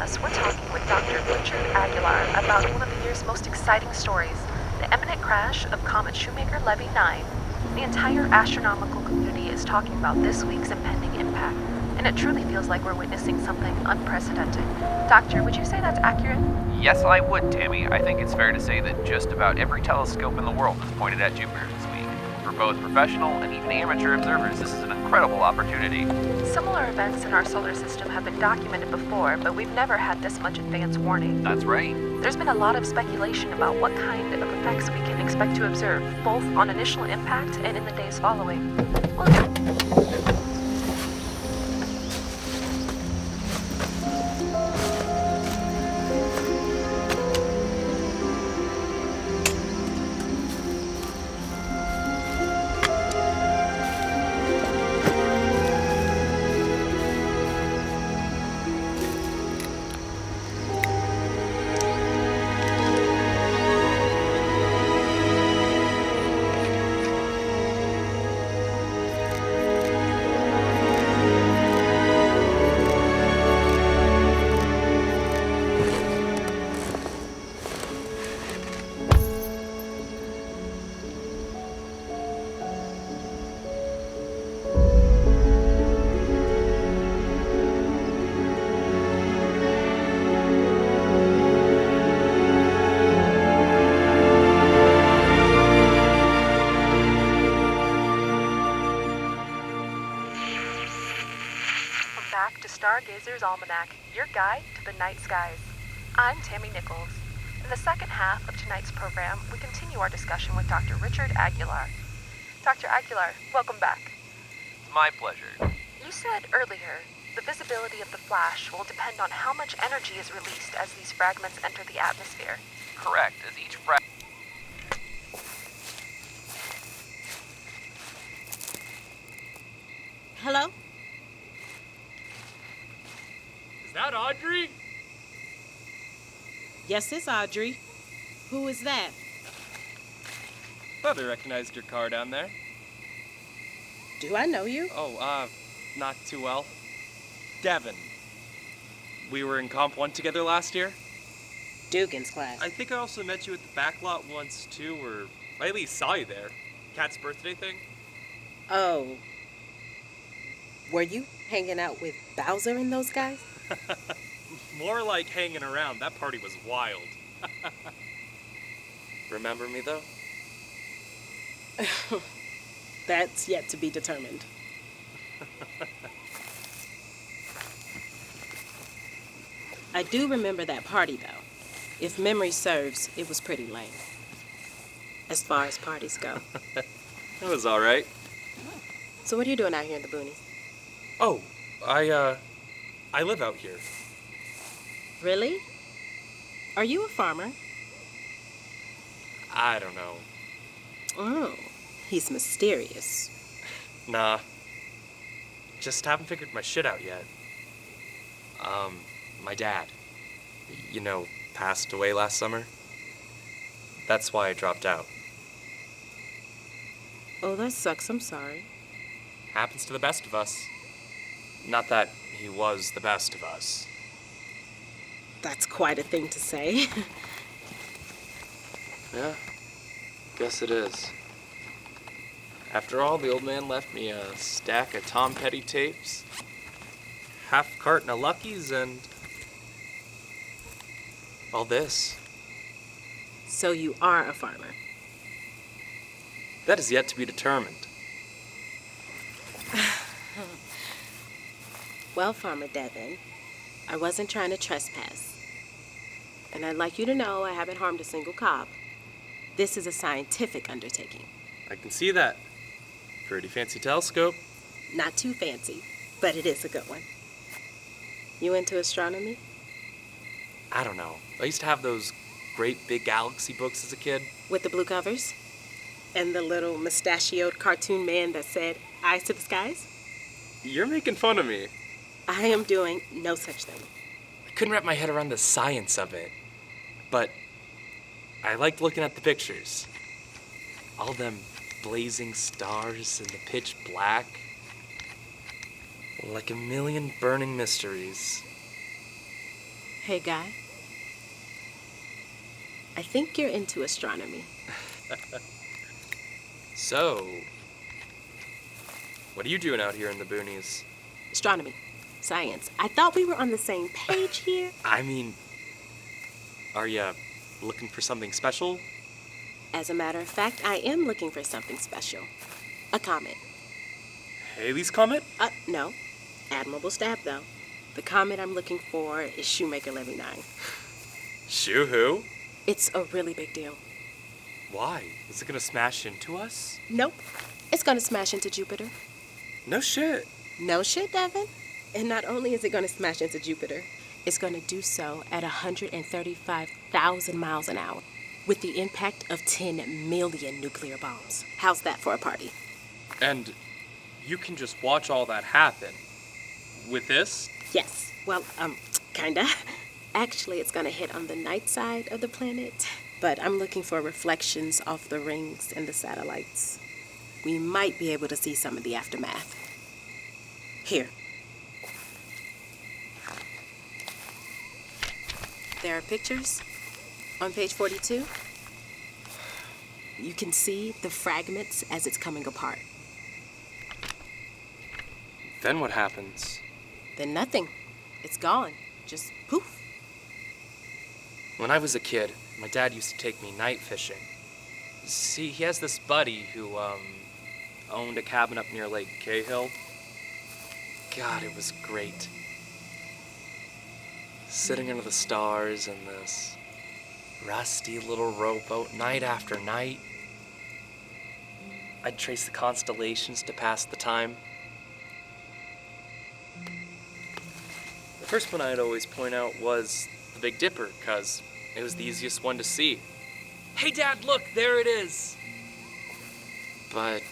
us, we're talking with Dr. Richard Aguilar about one of the year's most exciting stories, the imminent crash of Comet Shoemaker-Levy 9. The entire astronomical community is talking about this week's impending impact, and it truly feels like we're witnessing something unprecedented. Doctor, would you say that's accurate? Yes, I would, Tammy. I think it's fair to say that just about every telescope in the world is pointed at Jupiter this week. For both professional and even amateur observers, this is an incredible opportunity. Similar events in our solar system have been documented before, but we've never had this much advance warning. That's right. There's been a lot of speculation about what kind of effects we can expect to observe, both on initial impact and in the days following. Back to Stargazer's Almanac, your guide to the night skies. I'm Tammy Nichols. In the second half of tonight's program, we continue our discussion with Dr. Richard Aguilar. Dr. Aguilar, welcome back. It's my pleasure. You said earlier, the visibility of the flash will depend on how much energy is released as these fragments enter the atmosphere. Correct, as each Hello? Is that Audrey? Yes, it's Audrey. Who is that? Thought I recognized your car down there. Do I know you? Oh, not too well. Devon. We were in Comp 1 together last year. Dugan's class. I think I also met you at the back lot once too, or I at least saw you there. Kat's birthday thing? Oh. Were you hanging out with Bowser and those guys? More like hanging around. That party was wild. Remember me though? That's yet to be determined. I do remember that party, though. If memory serves, it was pretty lame. As far as parties go. That was alright. So what are you doing out here in the boonies? Oh, I live out here. Really? Are you a farmer? I don't know. Oh, he's mysterious. Nah. Just haven't figured my shit out yet. My dad, passed away last summer. That's why I dropped out. Oh, that sucks. I'm sorry. Happens to the best of us. Not that he was the best of us. That's quite a thing to say. Yeah, guess it is. After all, the old man left me a stack of Tom Petty tapes, half a carton of Luckies, and all this. So you are a farmer? That is yet to be determined. Well, Farmer Devon, I wasn't trying to trespass. And I'd like you to know I haven't harmed a single cob. This is a scientific undertaking. I can see that. Pretty fancy telescope. Not too fancy, but it is a good one. You into astronomy? I don't know. I used to have those great big galaxy books as a kid. With the blue covers? And the little mustachioed cartoon man that said, "Eyes to the skies"? You're making fun of me. I am doing no such thing. I couldn't wrap my head around the science of it. But I liked looking at the pictures. All them blazing stars in the pitch black. Like a million burning mysteries. Hey, guy. I think you're into astronomy. So, what are you doing out here in the boonies? Astronomy. Science. I thought we were on the same page here. I mean, are ya looking for something special? As a matter of fact, I am looking for something special. A comet. Halley's Comet? No. Admirable stab, though. The comet I'm looking for is Shoemaker Levy 9. Shoo-hoo? It's a really big deal. Why? Is it gonna smash into us? Nope. It's gonna smash into Jupiter. No shit. No shit, Devin. And not only is it gonna smash into Jupiter, it's gonna do so at 135,000 miles an hour with the impact of 10 million nuclear bombs. How's that for a party? And you can just watch all that happen. With this? Yes. Well, kinda. Actually, it's gonna hit on the night side of the planet, but I'm looking for reflections off the rings and the satellites. We might be able to see some of the aftermath. Here. There are pictures on page 42. You can see the fragments as it's coming apart. Then what happens? Then nothing. It's gone. Just poof. When I was a kid, my dad used to take me night fishing. See, he has this buddy who, owned a cabin up near Lake Cahill. God, it was great. Sitting under the stars in this rusty little rowboat night after night. I'd trace the constellations to pass the time. The first one I'd always point out was the Big Dipper, 'cause it was the easiest one to see. Hey, Dad, look, there it is! But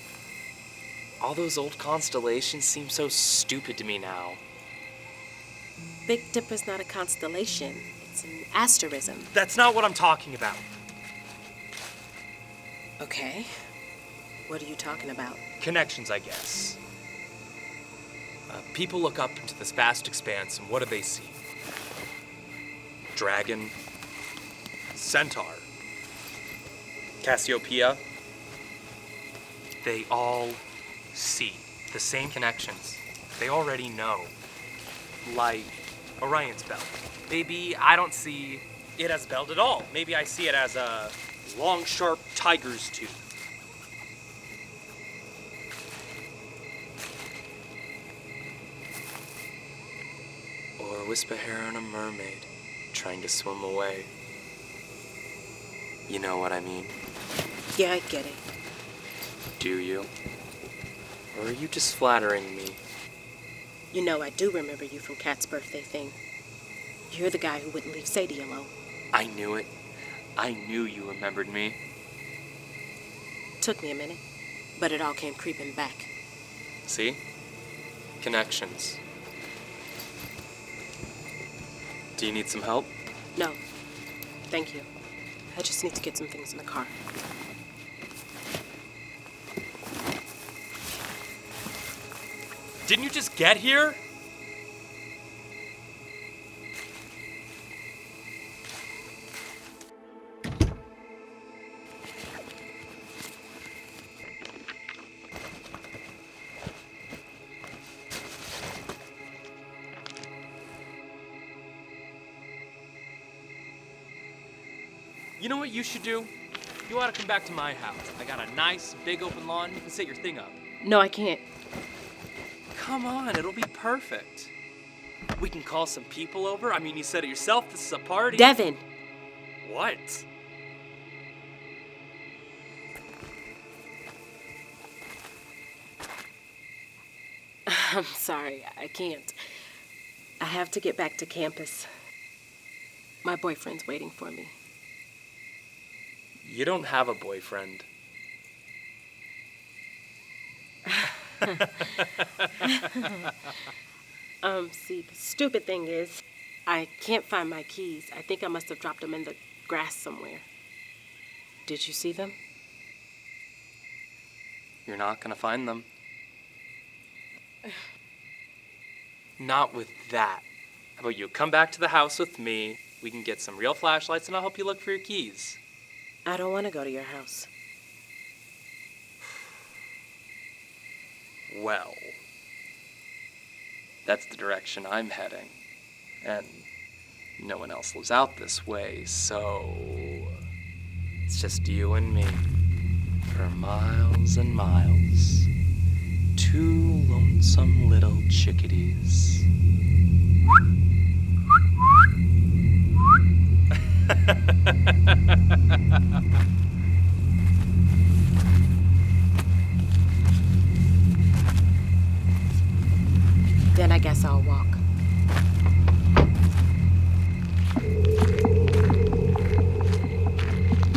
all those old constellations seem so stupid to me now. Big Dipper's not a constellation. It's an asterism. That's not what I'm talking about. Okay. What are you talking about? Connections, I guess. People look up into this vast expanse, and what do they see? Dragon, Centaur, Cassiopeia. They all see the same connections. They already know. Like Orion's belt. Maybe I don't see it as a belt at all. Maybe I see it as a long, sharp tiger's tooth. Or a wisp of hair on a mermaid trying to swim away. You know what I mean? Yeah, I get it. Do you? Or are you just flattering me? You know, I do remember you from Kat's birthday thing. You're the guy who wouldn't leave Sadie alone. I knew it. I knew you remembered me. Took me a minute, but it all came creeping back. See? Connections. Do you need some help? No, thank you. I just need to get some things in the car. Didn't you just get here? You know what you should do? You ought to come back to my house. I got a nice, big open lawn. You can set your thing up. No, I can't. Come on, it'll be perfect. We can call some people over. I mean, you said it yourself, this is a party. Devin! What? I'm sorry, I can't. I have to get back to campus. My boyfriend's waiting for me. You don't have a boyfriend. See, the stupid thing is, I can't find my keys. I think I must have dropped them in the grass somewhere. Did you see them? You're not gonna find them. Not with that How about you come back to the house with me? We can get some real flashlights and I'll help you look for your keys. I don't want to go to your house. Well, that's the direction I'm heading. And no one else lives out this way, so it's just you and me for miles and miles. Two lonesome little chickadees. Then I guess I'll walk.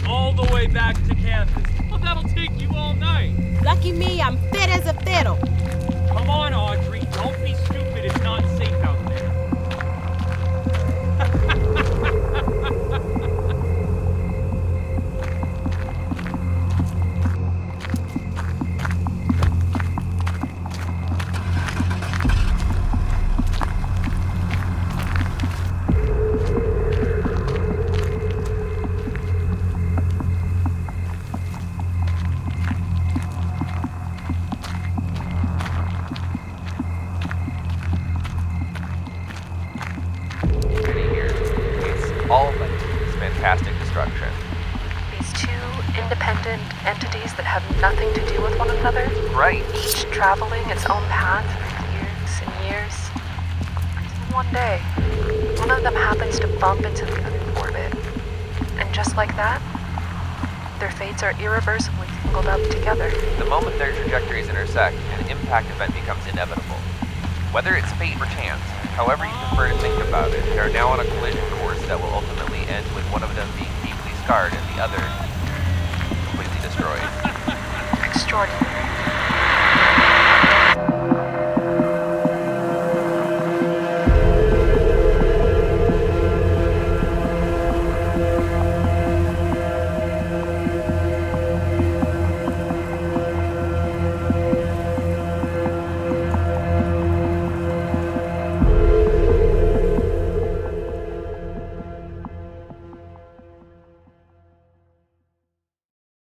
All the way back to campus. Well, that'll take you all night. Lucky me, I'm fit as a fiddle. Come on, Audrey. Don't be stupid. It's not safe out there. Fantastic destruction. These two independent entities that have nothing to do with one another, Right. each traveling its own path for years and years. Until one day, one of them happens to bump into the other in orbit. And just like that, their fates are irreversibly tangled up together. The moment their trajectories intersect, an impact event becomes inevitable. Whether it's fate or chance, however you prefer to think about it, they are now on a collision course that will ultimately end with one of them being deeply scarred and the other completely destroyed. Extraordinary.